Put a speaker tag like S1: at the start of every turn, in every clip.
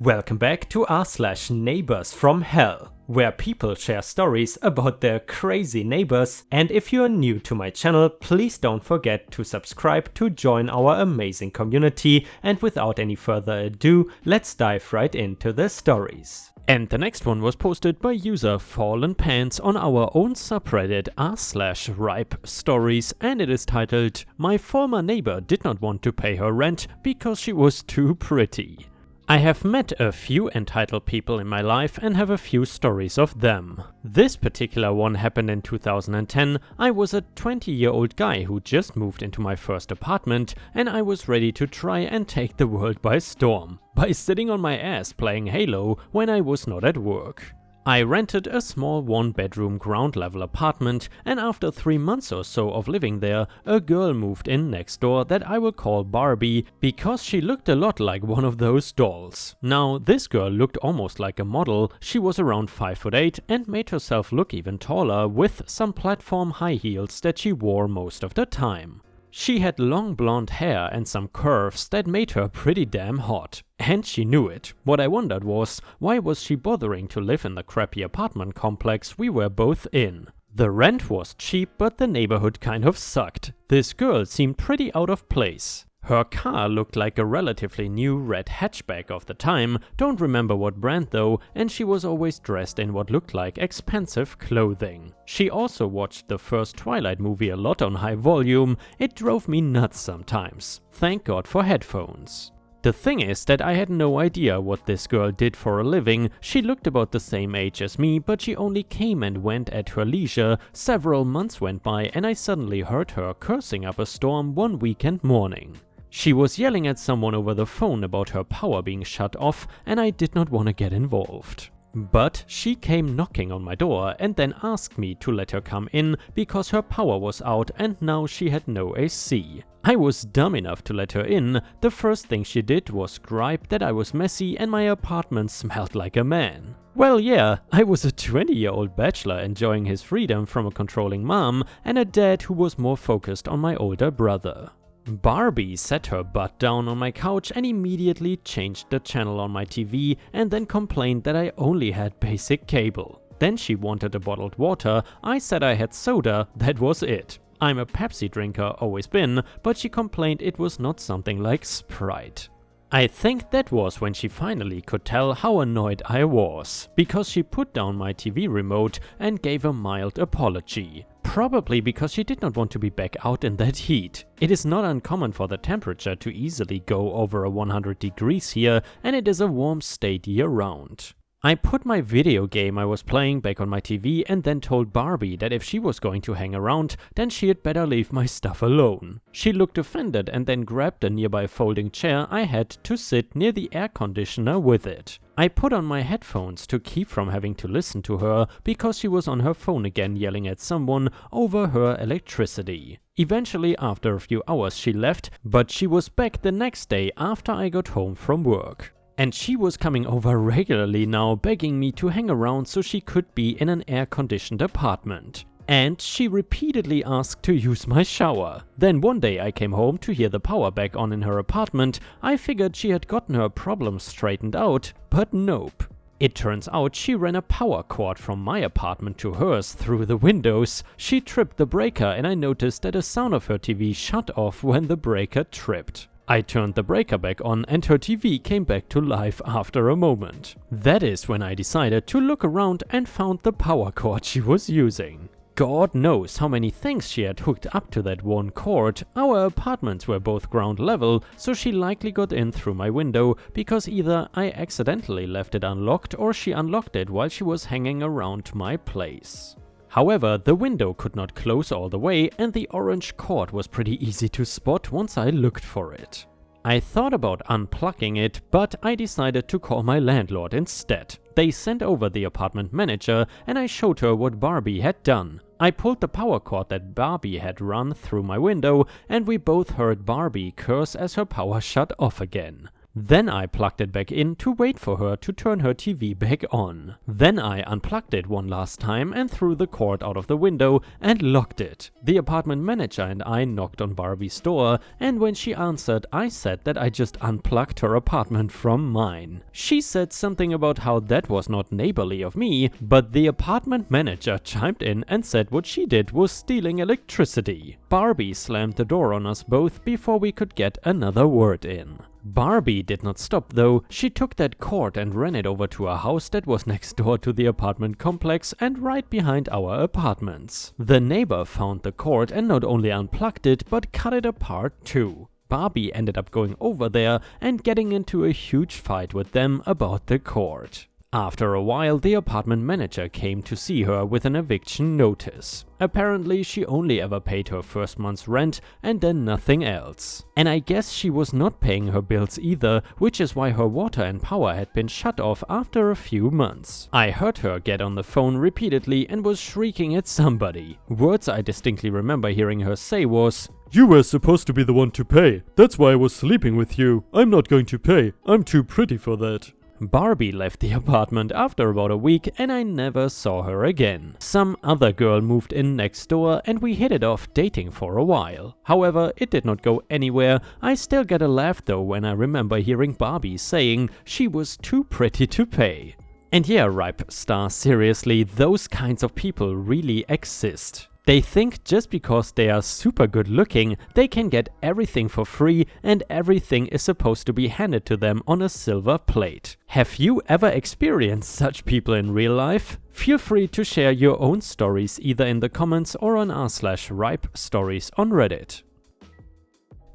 S1: Welcome back to r/NeighborsFromHell, where people share stories about their crazy neighbors, and if you are new to my channel, please don't forget to subscribe to join our amazing community, and without any further ado, let's dive right into the stories. And the next one was posted by user Fallen Pants on our own subreddit r/ripe stories, and it is titled "My former neighbor did not want to pay her rent because she was too pretty." I have met a few entitled people in my life and have a few stories of them. This particular one happened in 2010. I was a 20-year-old guy who just moved into my first apartment, and I was ready to try and take the world by storm by sitting on my ass playing Halo when I was not at work. I rented a small one-bedroom ground-level apartment, and after 3 months or so of living there, a girl moved in next door that I will call Barbie because she looked a lot like one of those dolls. Now, this girl looked almost like a model. She was around 5'8" and made herself look even taller with some platform high heels that she wore most of the time. She had long blonde hair and some curves that made her pretty damn hot. And she knew it. What I wondered was, why was she bothering to live in the crappy apartment complex we were both in? The rent was cheap, but the neighborhood kind of sucked. This girl seemed pretty out of place. Her car looked like a relatively new red hatchback of the time, don't remember what brand though, and she was always dressed in what looked like expensive clothing. She also watched the first Twilight movie a lot on high volume. It drove me nuts sometimes. Thank God for headphones. The thing is that I had no idea what this girl did for a living. She looked about the same age as me, but she only came and went at her leisure. Several months went by and I suddenly heard her cursing up a storm one weekend morning. She was yelling at someone over the phone about her power being shut off, and I did not want to get involved. But she came knocking on my door and then asked me to let her come in because her power was out and now she had no AC. I was dumb enough to let her in. The first thing she did was gripe that I was messy and my apartment smelled like a man. Well, yeah, I was a 20-year-old bachelor enjoying his freedom from a controlling mom and a dad who was more focused on my older brother. Barbie sat her butt down on my couch and immediately changed the channel on my TV and then complained that I only had basic cable. Then she wanted a bottled water. I said I had soda, that was it. I'm a Pepsi drinker, always been, but she complained it was not something like Sprite. I think that was when she finally could tell how annoyed I was, because she put down my TV remote and gave a mild apology. Probably because she did not want to be back out in that heat. It is not uncommon for the temperature to easily go over 100 degrees here, and it is a warm state year-round. I put my video game I was playing back on my TV and then told Barbie that if she was going to hang around, then she had better leave my stuff alone. She looked offended and then grabbed a nearby folding chair I had to sit near the air conditioner with it. I put on my headphones to keep from having to listen to her because she was on her phone again yelling at someone over her electricity. Eventually, after a few hours she left, but she was back the next day after I got home from work. And she was coming over regularly now, begging me to hang around so she could be in an air-conditioned apartment. And she repeatedly asked to use my shower. Then one day I came home to hear the power back on in her apartment. I figured she had gotten her problems straightened out, but nope. It turns out she ran a power cord from my apartment to hers through the windows. She tripped the breaker and I noticed that the sound of her TV shut off when the breaker tripped. I turned the breaker back on and her TV came back to life after a moment. That is when I decided to look around and found the power cord she was using. God knows how many things she had hooked up to that one cord. Our apartments were both ground level, so she likely got in through my window because either I accidentally left it unlocked or she unlocked it while she was hanging around my place. However, the window could not close all the way and the orange cord was pretty easy to spot once I looked for it. I thought about unplugging it, but I decided to call my landlord instead. They sent over the apartment manager and I showed her what Barbie had done. I pulled the power cord that Barbie had run through my window and we both heard Barbie curse as her power shut off again. Then I plugged it back in to wait for her to turn her TV back on. Then I unplugged it one last time and threw the cord out of the window and locked it. The apartment manager and I knocked on Barbie's door, and when she answered, I said that I just unplugged her apartment from mine. She said something about how that was not neighborly of me, but the apartment manager chimed in and said what she did was stealing electricity. Barbie slammed the door on us both before we could get another word in. Barbie did not stop though. She took that cord and ran it over to a house that was next door to the apartment complex and right behind our apartments. The neighbor found the cord and not only unplugged it but cut it apart too. Barbie ended up going over there and getting into a huge fight with them about the cord. After a while, the apartment manager came to see her with an eviction notice. Apparently, she only ever paid her first month's rent and then nothing else. And I guess she was not paying her bills either, which is why her water and power had been shut off after a few months. I heard her get on the phone repeatedly and was shrieking at somebody. Words I distinctly remember hearing her say was, "You were supposed to be the one to pay. That's why I was sleeping with you. I'm not going to pay. I'm too pretty for that." Barbie left the apartment after about a week and I never saw her again. Some other girl moved in next door and we hit it off dating for a while. However, it did not go anywhere. I still get a laugh though when I remember hearing Barbie saying she was too pretty to pay. And yeah, Ripe Star, seriously, those kinds of people really exist. They think just because they are super good looking, they can get everything for free and everything is supposed to be handed to them on a silver plate. Have you ever experienced such people in real life? Feel free to share your own stories either in the comments or on r/Ripe Stories on Reddit.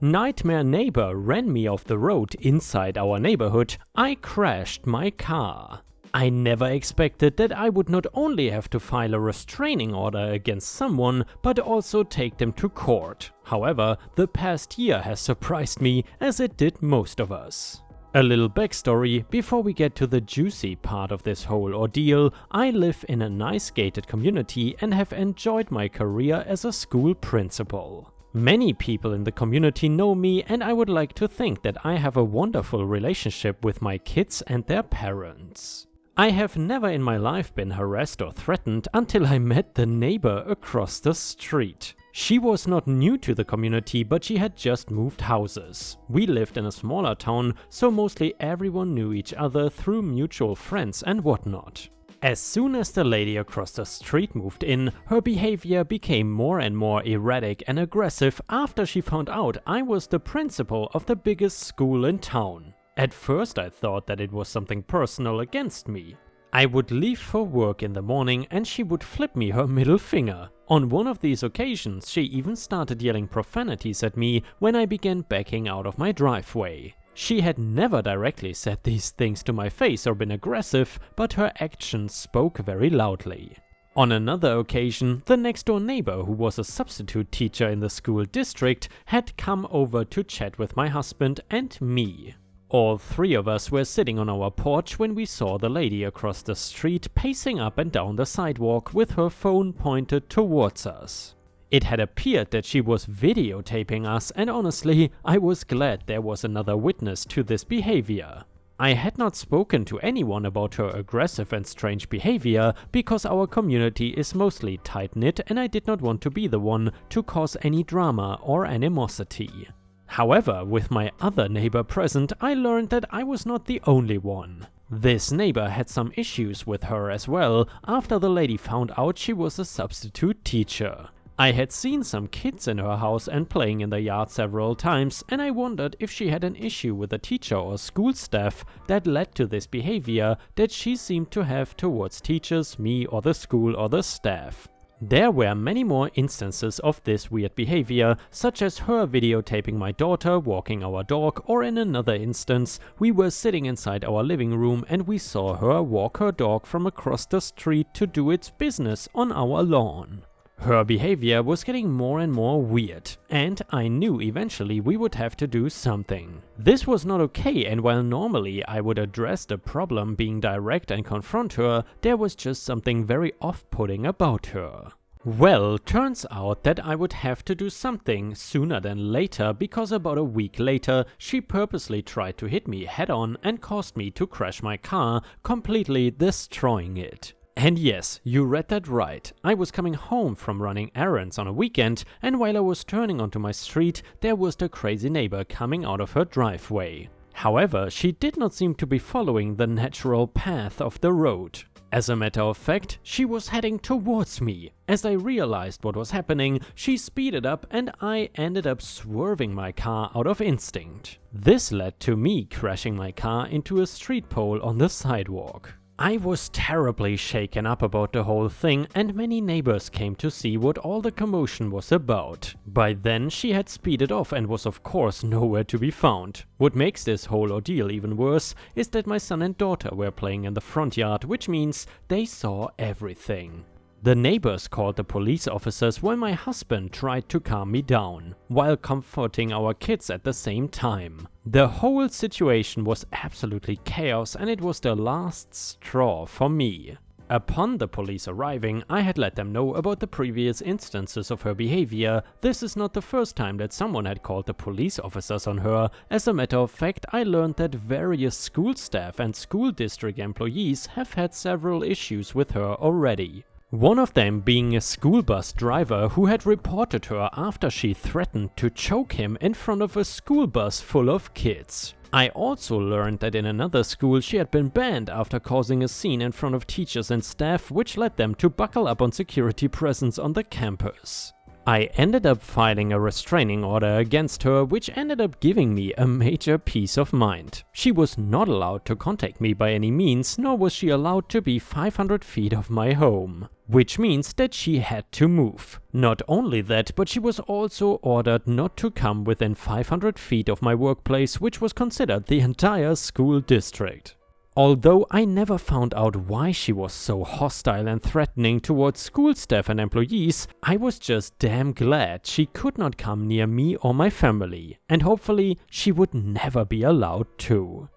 S1: Nightmare neighbor ran me off the road inside our neighborhood. I crashed my car. I never expected that I would not only have to file a restraining order against someone, but also take them to court. However, the past year has surprised me, as it did most of us. A little backstory before we get to the juicy part of this whole ordeal. I live in a nice gated community and have enjoyed my career as a school principal. Many people in the community know me and I would like to think that I have a wonderful relationship with my kids and their parents. I have never in my life been harassed or threatened until I met the neighbor across the street. She was not new to the community, but she had just moved houses. We lived in a smaller town, so mostly everyone knew each other through mutual friends and whatnot. As soon as the lady across the street moved in, her behavior became more and more erratic and aggressive after she found out I was the principal of the biggest school in town. At first I thought that it was something personal against me. I would leave for work in the morning and she would flip me her middle finger. On one of these occasions she even started yelling profanities at me when I began backing out of my driveway. She had never directly said these things to my face or been aggressive, but her actions spoke very loudly. On another occasion, the next door neighbor, who was a substitute teacher in the school district, had come over to chat with my husband and me. All three of us were sitting on our porch when we saw the lady across the street pacing up and down the sidewalk with her phone pointed towards us. It had appeared that she was videotaping us, and honestly, I was glad there was another witness to this behavior. I had not spoken to anyone about her aggressive and strange behavior because our community is mostly tight-knit and I did not want to be the one to cause any drama or animosity. However, with my other neighbor present, I learned that I was not the only one. This neighbor had some issues with her as well after the lady found out she was a substitute teacher. I had seen some kids in her house and playing in the yard several times, and I wondered if she had an issue with a teacher or school staff that led to this behavior that she seemed to have towards teachers, me, or the school or the staff. There were many more instances of this weird behavior, such as her videotaping my daughter walking our dog, or in another instance, we were sitting inside our living room and we saw her walk her dog from across the street to do its business on our lawn. Her behavior was getting more and more weird, and I knew eventually we would have to do something. This was not okay, and while normally I would address the problem being direct and confront her, there was just something very off-putting about her. Well, turns out that I would have to do something sooner than later, because about a week later she purposely tried to hit me head on and caused me to crash my car, completely destroying it. And yes, you read that right. I was coming home from running errands on a weekend, and while I was turning onto my street, there was the crazy neighbor coming out of her driveway. However, she did not seem to be following the natural path of the road. As a matter of fact, she was heading towards me. As I realized what was happening, she speeded up and I ended up swerving my car out of instinct. This led to me crashing my car into a street pole on the sidewalk. I was terribly shaken up about the whole thing, and many neighbors came to see what all the commotion was about. By then she had speeded off and was of course nowhere to be found. What makes this whole ordeal even worse is that my son and daughter were playing in the front yard, which means they saw everything. The neighbors called the police officers while my husband tried to calm me down, while comforting our kids at the same time. The whole situation was absolutely chaos, and it was the last straw for me. Upon the police arriving, I had let them know about the previous instances of her behavior. This is not the first time that someone had called the police officers on her. As a matter of fact, I learned that various school staff and school district employees have had several issues with her already. One of them being a school bus driver who had reported her after she threatened to choke him in front of a school bus full of kids. I also learned that in another school she had been banned after causing a scene in front of teachers and staff, which led them to buckle up on security presence on the campus. I ended up filing a restraining order against her, which ended up giving me a major peace of mind. She was not allowed to contact me by any means, nor was she allowed to be 500 feet of my home. Which means that she had to move. Not only that, but she was also ordered not to come within 500 feet of my workplace, which was considered the entire school district. Although I never found out why she was so hostile and threatening towards school staff and employees, I was just damn glad she could not come near me or my family, and hopefully she would never be allowed to.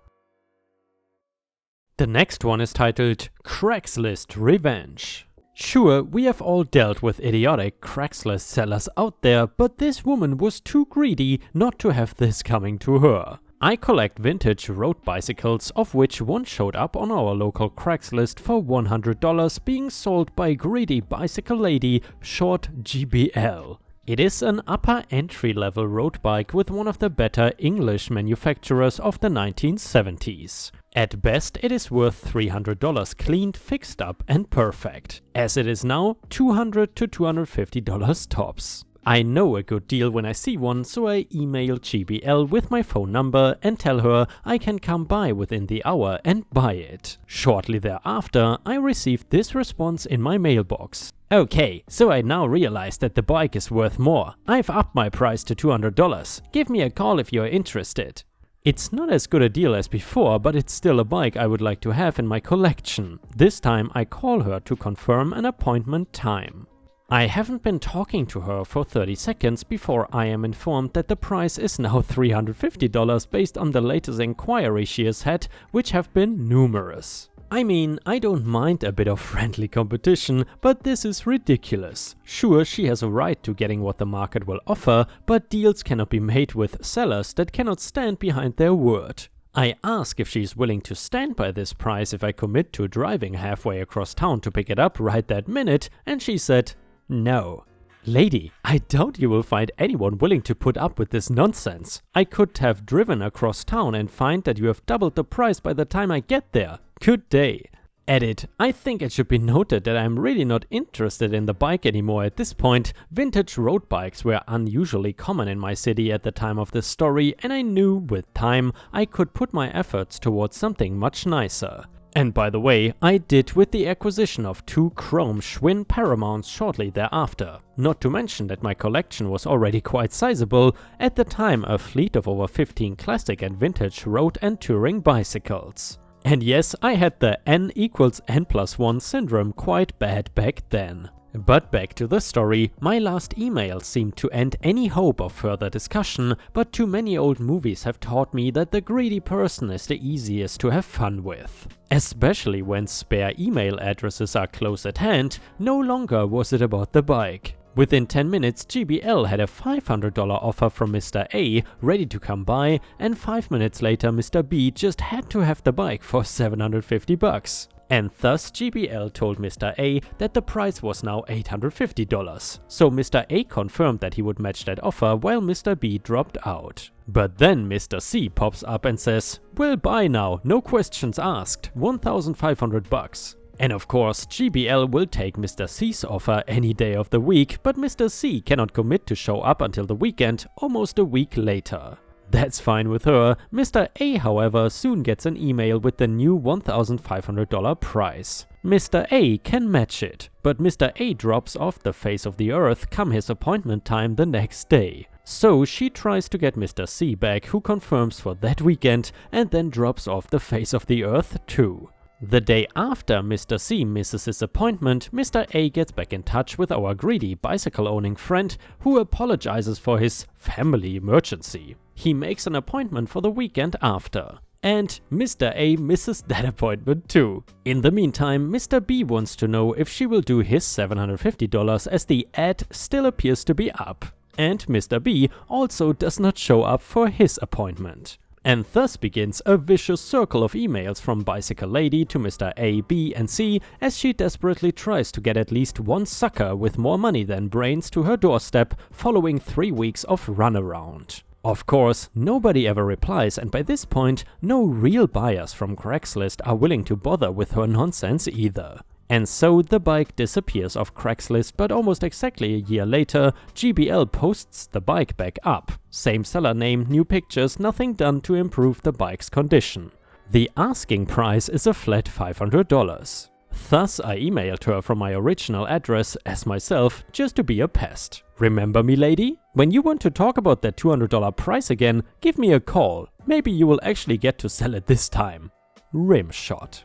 S1: The next one is titled Craigslist Revenge. Sure, we have all dealt with idiotic Craigslist sellers out there, but this woman was too greedy not to have this coming to her. I collect vintage road bicycles, of which one showed up on our local Craigslist for $100, being sold by Greedy Bicycle Lady, short GBL. It is an upper entry-level road bike with one of the better English manufacturers of the 1970s. At best, it is worth $300 cleaned, fixed up and perfect. As it is now, $200 to $250 tops. I know a good deal when I see one, so I email GBL with my phone number and tell her I can come by within the hour and buy it. Shortly thereafter, I received this response in my mailbox. Okay, so I now realize that the bike is worth more. I've upped my price to $200. Give me a call if you're interested. It's not as good a deal as before, but it's still a bike I would like to have in my collection. This time I call her to confirm an appointment time. I haven't been talking to her for 30 seconds before I am informed that the price is now $350 based on the latest inquiry she has had, which have been numerous. I mean, I don't mind a bit of friendly competition, but this is ridiculous. Sure, she has a right to getting what the market will offer, but deals cannot be made with sellers that cannot stand behind their word. I ask if she's willing to stand by this price if I commit to driving halfway across town to pick it up right that minute, and she said, no. Lady, I doubt you will find anyone willing to put up with this nonsense. I could have driven across town and find that you have doubled the price by the time I get there. Good day. Edit. I think it should be noted that I'm really not interested in the bike anymore at this point. Vintage road bikes were unusually common in my city at the time of this story, and I knew with time I could put my efforts towards something much nicer. And by the way, I did with the acquisition of 2 chrome Schwinn Paramounts shortly thereafter. Not to mention that my collection was already quite sizable, at the time a fleet of over 15 classic and vintage road and touring bicycles. And yes, I had the N = N+1 syndrome quite bad back then. But back to the story, my last email seemed to end any hope of further discussion, but too many old movies have taught me that the greedy person is the easiest to have fun with. Especially when spare email addresses are close at hand, no longer was it about the bike. Within 10 minutes, GBL had a $500 offer from Mr. A ready to come by, and 5 minutes later Mr. B just had to have the bike for $750. And thus GBL told Mr. A that the price was now $850. So Mr. A confirmed that he would match that offer while Mr. B dropped out. But then Mr. C pops up and says, "We'll buy now, no questions asked, $1,500. And of course, GBL will take Mr. C's offer any day of the week, but Mr. C cannot commit to show up until the weekend, almost a week later. That's fine with her. Mr. A, however, soon gets an email with the new $1,500 price. Mr. A can match it, but Mr. A drops off the face of the earth come his appointment time the next day. So she tries to get Mr. C back, who confirms for that weekend and then drops off the face of the earth too. The day after Mr. C misses his appointment, Mr. A gets back in touch with our greedy bicycle-owning friend, who apologizes for his family emergency. He makes an appointment for the weekend after. And Mr. A misses that appointment too. In the meantime, Mr. B wants to know if she will do his $750 as the ad still appears to be up. And Mr. B also does not show up for his appointment. And thus begins a vicious circle of emails from Bicycle Lady to Mr. A, B and C as she desperately tries to get at least one sucker with more money than brains to her doorstep following 3 weeks of runaround. Of course, nobody ever replies, and by this point, no real buyers from Craigslist are willing to bother with her nonsense either. And so the bike disappears off Craigslist, but almost exactly a year later, GBL posts the bike back up. Same seller name, new pictures, nothing done to improve the bike's condition. The asking price is a flat $500. Thus I emailed her from my original address as myself, just to be a pest. Remember me, lady? When you want to talk about that $200 price again, give me a call. Maybe you will actually get to sell it this time. Rimshot.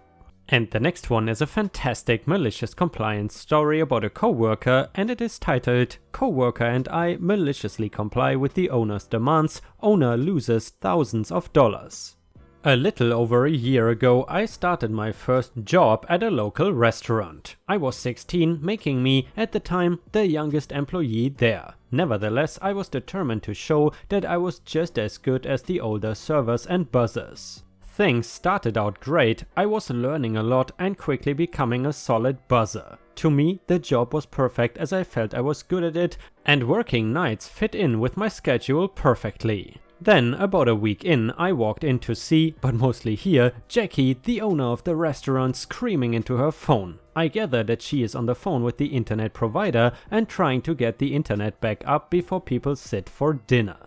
S1: And the next one is a fantastic malicious compliance story about a coworker, and it is titled "Coworker and I maliciously comply with the owner's demands. Owner loses thousands of dollars." A little over a year ago, I started my first job at a local restaurant. I was 16, making me, at the time, the youngest employee there. Nevertheless, I was determined to show that I was just as good as the older servers and buzzers. Things started out great, I was learning a lot and quickly becoming a solid buzzer. To me, the job was perfect as I felt I was good at it, and working nights fit in with my schedule perfectly. Then, about a week in, I walked in to see, but mostly hear, Jackie, the owner of the restaurant, screaming into her phone. I gather that she is on the phone with the internet provider and trying to get the internet back up before people sit for dinner.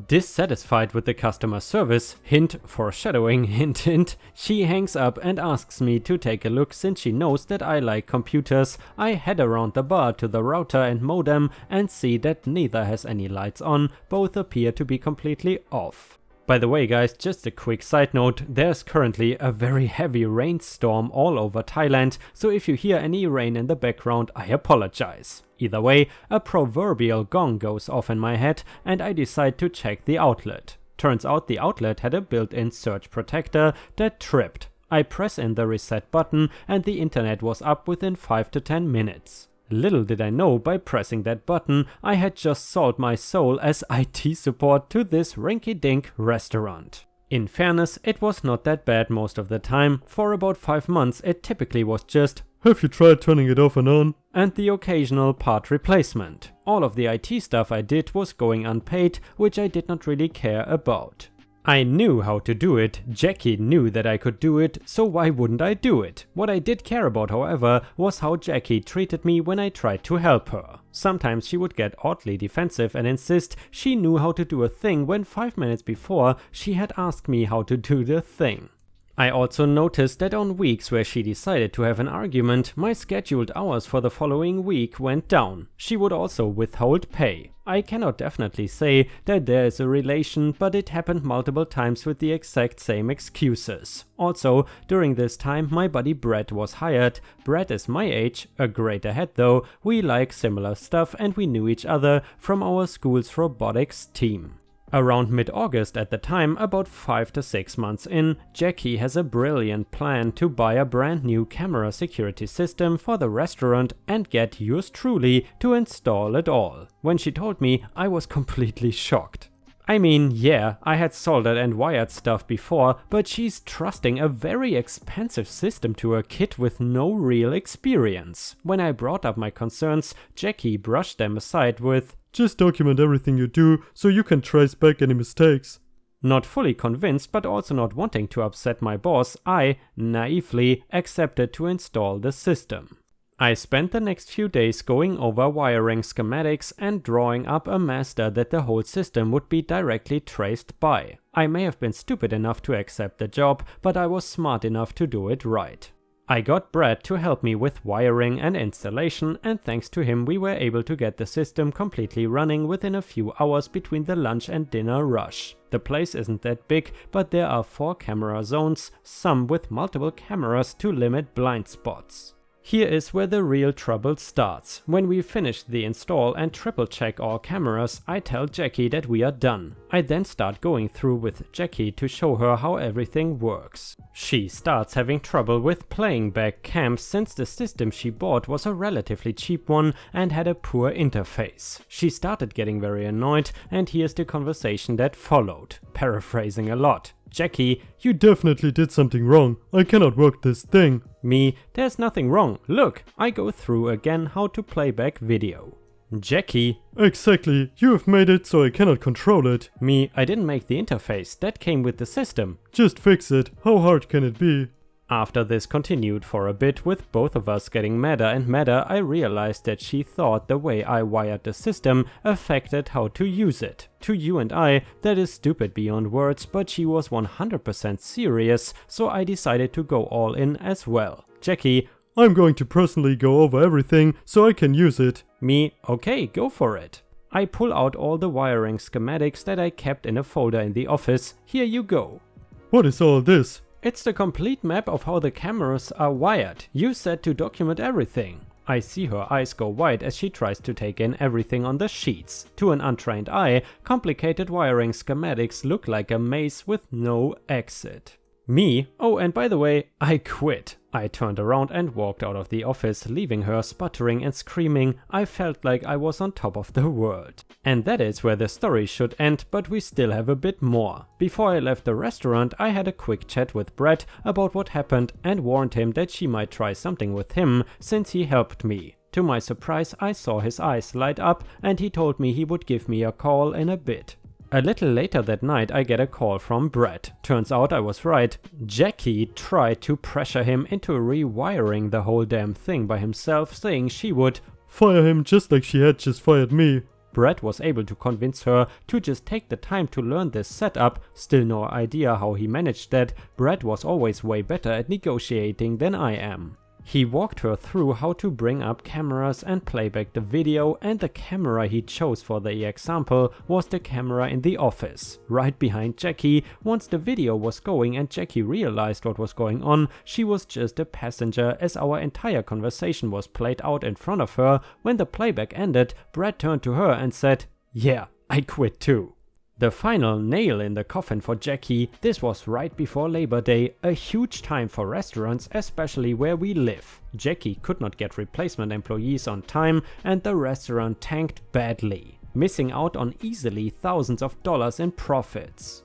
S1: Dissatisfied with the customer service, hint foreshadowing, hint hint, she hangs up and asks me to take a look. Since she knows that I like computers, I head around the bar to the router and modem and see that neither has any lights on, both appear to be completely off. By the way guys, just a quick side note, there's currently a very heavy rainstorm all over Thailand, so if you hear any rain in the background, I apologize. Either way, a proverbial gong goes off in my head and I decide to check the outlet. Turns out the outlet had a built-in surge protector that tripped. I press in the reset button and the internet was up within 5 to 10 minutes. Little did I know, by pressing that button, I had just sold my soul as IT support to this rinky-dink restaurant. In fairness, it was not that bad most of the time. For about 5 months it typically was just, "Have you tried turning it off and on?" and the occasional part replacement. All of the IT stuff I did was going unpaid, which I did not really care about. I knew how to do it, Jackie knew that I could do it, so why wouldn't I do it? What I did care about, however, was how Jackie treated me when I tried to help her. Sometimes she would get oddly defensive and insist she knew how to do a thing when 5 minutes before she had asked me how to do the thing. I also noticed that on weeks where she decided to have an argument, my scheduled hours for the following week went down. She would also withhold pay. I cannot definitely say that there is a relation, but it happened multiple times with the exact same excuses. Also, during this time my buddy Brett was hired. Brett is my age, a grade ahead though, we like similar stuff and we knew each other from our school's robotics team. Around mid-August at the time, about 5 to 6 months in, Jackie has a brilliant plan to buy a brand new camera security system for the restaurant and get yours truly to install it all. When she told me, I was completely shocked. I mean, yeah, I had soldered and wired stuff before, but she's trusting a very expensive system to a kid with no real experience. When I brought up my concerns, Jackie brushed them aside with,
S2: "Just document everything you do so you can trace back any mistakes."
S1: Not fully convinced, but also not wanting to upset my boss, I, naively, accepted to install the system. I spent the next few days going over wiring schematics and drawing up a master that the whole system would be directly traced by. I may have been stupid enough to accept the job, but I was smart enough to do it right. I got Brad to help me with wiring and installation, and thanks to him we were able to get the system completely running within a few hours between the lunch and dinner rush. The place isn't that big, but there are 4 camera zones, some with multiple cameras to limit blind spots. Here is where the real trouble starts. When we finish the install and triple check all cameras, I tell Jackie that we are done. I then start going through with Jackie to show her how everything works. She starts having trouble with playing back cams since the system she bought was a relatively cheap one and had a poor interface. She started getting very annoyed, and here's the conversation that followed, paraphrasing a lot. Jackie,
S2: "You definitely did something wrong. I cannot work this thing."
S1: Me, "There's nothing wrong. Look." I go through again how to play back video. Jackie,
S2: "Exactly. You have made it so I cannot control it."
S1: Me, "I didn't make the interface. That came with the system."
S2: "Just fix it. How hard can it be?"
S1: After this continued for a bit with both of us getting madder and madder, I realized that she thought the way I wired the system affected how to use it. To you and I, that is stupid beyond words, but she was 100% serious, so I decided to go all in as well. Jackie,
S2: "I'm going to personally go over everything so I can use it."
S1: Me, "Okay, go for it." I pull out all the wiring schematics that I kept in a folder in the office. Here you go.
S2: "What is all this?"
S1: "It's the complete map of how the cameras are wired. You said to document everything." I see her eyes go wide as she tries to take in everything on the sheets. To an untrained eye, complicated wiring schematics look like a maze with no exit. Me, "Oh, and by the way, I quit." I turned around and walked out of the office, leaving her sputtering and screaming. I felt like I was on top of the world. And that is where the story should end, but we still have a bit more. Before I left the restaurant, I had a quick chat with Brett about what happened and warned him that she might try something with him since he helped me. To my surprise, I saw his eyes light up and he told me he would give me a call in a bit. A little later that night I get a call from Brett. Turns out I was right. Jackie tried to pressure him into rewiring the whole damn thing by himself, saying she would
S2: "Fire him just like she had just fired me."
S1: Brett was able to convince her to just take the time to learn this setup. Still no idea how he managed that. Brett was always way better at negotiating than I am. He walked her through how to bring up cameras and play back the video, and the camera he chose for the example was the camera in the office, right behind Jackie. Once the video was going and Jackie realized what was going on, she was just a passenger as our entire conversation was played out in front of her. When the playback ended, Brad turned to her and said, "Yeah, I quit too." The final nail in the coffin for Jackie, this was right before Labor Day, a huge time for restaurants, especially where we live. Jackie could not get replacement employees on time and the restaurant tanked badly, missing out on easily thousands of dollars in profits.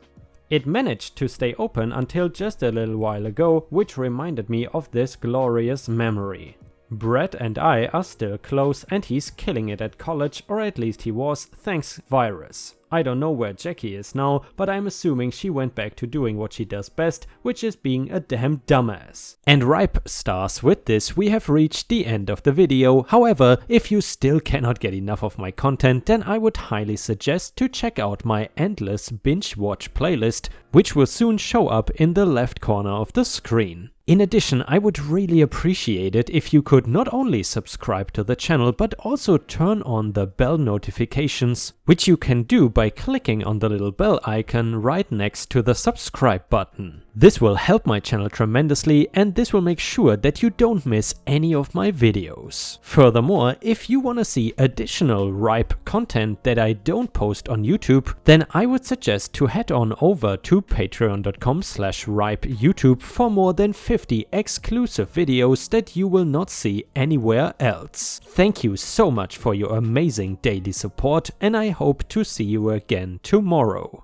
S1: It managed to stay open until just a little while ago, which reminded me of this glorious memory. Brett and I are still close and he's killing it at college, or at least he was, thanks virus. I don't know where Jackie is now, but I'm assuming she went back to doing what she does best, which is being a damn dumbass. And ripe stars, with this we have reached the end of the video. However, if you still cannot get enough of my content, then I would highly suggest to check out my endless binge watch playlist, which will soon show up in the left corner of the screen. In addition, I would really appreciate it if you could not only subscribe to the channel, but also turn on the bell notifications, which you can do by clicking on the little bell icon right next to the subscribe button. This will help my channel tremendously, and this will make sure that you don't miss any of my videos. Furthermore, if you want to see additional ripe content that I don't post on YouTube, then I would suggest to head on over to patreon.com/ripeyoutube for more than 50 exclusive videos that you will not see anywhere else. Thank you so much for your amazing daily support, and I hope to see you again tomorrow.